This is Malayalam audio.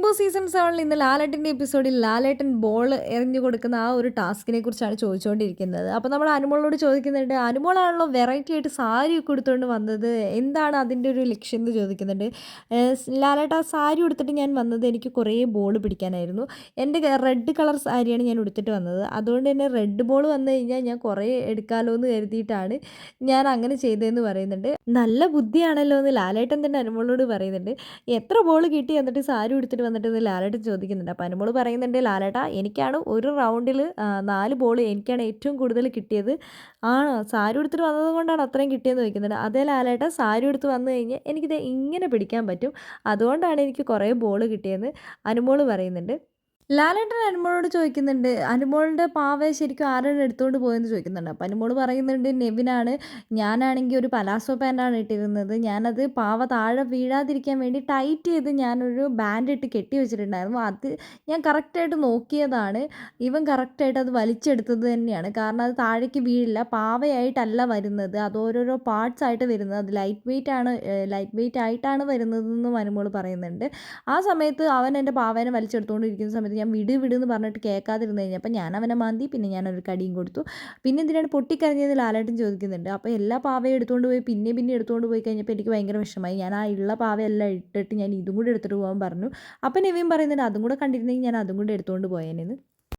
ബോസ് സീസൺ 7 ഇന്ന് ലാലേട്ടൻ്റെ എപ്പിസോഡിൽ ലാലേട്ടൻ ബോൾ എറിഞ്ഞു കൊടുക്കുന്ന ആ ഒരു ടാസ്കിനെ കുറിച്ചാണ് ചോദിച്ചുകൊണ്ടിരിക്കുന്നത്. അപ്പോൾ നമ്മൾ അനുമോളോട് ചോദിക്കുന്നുണ്ട്, അനുമോളാണല്ലോ വെറൈറ്റി ആയിട്ട് സാരി ഒക്കെ ഉടുത്തുകൊണ്ട് വന്നത്, എന്താണ് അതിൻ്റെ ഒരു ലക്ഷ്യം എന്ന് ചോദിക്കുന്നുണ്ട്. ലാലേട്ട, ആ സാരി ഉടുത്തിട്ട് ഞാൻ വന്നത് എനിക്ക് കുറേ ബോൾ പിടിക്കാനായിരുന്നു. എൻ്റെ റെഡ് കളർ സാരിയാണ് ഞാൻ ഉടുത്തിട്ട് വന്നത്, അതുകൊണ്ട് തന്നെ റെഡ് ബോൾ വന്നു കഴിഞ്ഞാൽ ഞാൻ കുറേ എടുക്കാമല്ലോ എന്ന് കരുതിയിട്ടാണ് ഞാൻ അങ്ങനെ ചെയ്തതെന്ന് പറയുന്നുണ്ട്. നല്ല ബുദ്ധിയാണല്ലോ എന്ന് ലാലേട്ടൻ തന്നെ അനുമോളോട് പറയുന്നുണ്ട്. എത്ര ബോൾ കിട്ടി എന്നിട്ട് സാരി ഉടുത്തിട്ട് വന്നിട്ട് ലാലേട്ടൻ ചോദിക്കുന്നുണ്ട്. അപ്പോൾ അനുമോൾ പറയുന്നുണ്ട്, ലാലേട്ടാ എനിക്കാണ് ഒരു റൗണ്ടിൽ 4 ബോൾ എനിക്കാണ് ഏറ്റവും കൂടുതൽ കിട്ടിയത്. ആണോ, സാരി ഉടുത്തിട്ട് വന്നത് കൊണ്ടാണ് അത്രയും കിട്ടിയെന്ന് ചോദിക്കുന്നുണ്ട്. അതേ ലാലേട്ടാ, സാരി ഉടുത്ത് വന്നു കഴിഞ്ഞാൽ എനിക്കിത് ഇങ്ങനെ പിടിക്കാൻ പറ്റും, അതുകൊണ്ടാണ് എനിക്ക് കുറേ ബോൾ കിട്ടിയെന്ന് അനുമോൾ പറയുന്നുണ്ട്. ലാലേട്ടൻ അനുമോളോട് ചോദിക്കുന്നുണ്ട്, അനുമോളുടെ പാവ ശരിക്കും ആരാണ് എടുത്തുകൊണ്ട് പോയെന്ന് ചോദിക്കുന്നുണ്ട്. അപ്പോൾ അനുമോൾ പറയുന്നുണ്ട്, നെവിനാണ്. ഞാനാണെങ്കിൽ ഒരു പലാസോ പാൻറ്റാണ് ഇട്ടിരുന്നത്, ഞാനത് പാവ താഴെ വീഴാതിരിക്കാൻ വേണ്ടി ടൈറ്റ് ചെയ്ത് ഞാനൊരു ബാൻഡ് ഇട്ട് കെട്ടി വെച്ചിട്ടുണ്ടായിരുന്നു. അത് ഞാൻ കറക്റ്റായിട്ട് നോക്കിയതാണ്, ഇവൻ കറക്റ്റായിട്ട് അത് വലിച്ചെടുത്തത് തന്നെയാണ്. കാരണം അത് താഴേക്ക് വീഴില്ല, പാവയായിട്ടല്ല വരുന്നത്, അത് ഓരോരോ പാർട്സ് ആയിട്ട് വരുന്നത്, അത് ലൈറ്റ് വെയിറ്റ് ആയിട്ടാണ് വരുന്നതെന്നും അനുമോൾ പറയുന്നുണ്ട്. ആ സമയത്ത് അവൻ എൻ്റെ പാവേനെ വലിച്ചെടുത്തുകൊണ്ടിരിക്കുന്ന സമയത്ത് ഞാൻ വിട് എന്ന് പറഞ്ഞിട്ട് കേൾക്കാതിരുന്ന് കഴിഞ്ഞപ്പോൾ ഞാൻ അവനെ മാന്തി, പിന്നെ ഞാനൊരു കടിയും കൊടുത്തു. പിന്നെ എന്തിനാണ് പൊട്ടിക്കരഞ്ഞതെന്ന് ലാലേട്ടൻ ചോദിക്കുന്നുണ്ട്. അപ്പോൾ എല്ലാ പാവയും എടുത്തുകൊണ്ട് പോയി പിന്നെ എടുത്തുകൊണ്ട് പോയി കഴിഞ്ഞപ്പോൾ എനിക്ക് ഭയങ്കര വിഷമമായി. ഞാൻ ആ ഉള്ള പാവയെല്ലാം ഇട്ടിട്ട് ഞാൻ ഇതും കൂടി എടുത്തിട്ട് പോകാൻ പറഞ്ഞു. അപ്പം നെവിൻ പറയുന്നുണ്ട്, അതും കൂടെ കണ്ടിരുന്നെങ്കിൽ ഞാൻ അതും കൂടി എടുത്തുകൊണ്ട് പോയേനെന്ന്.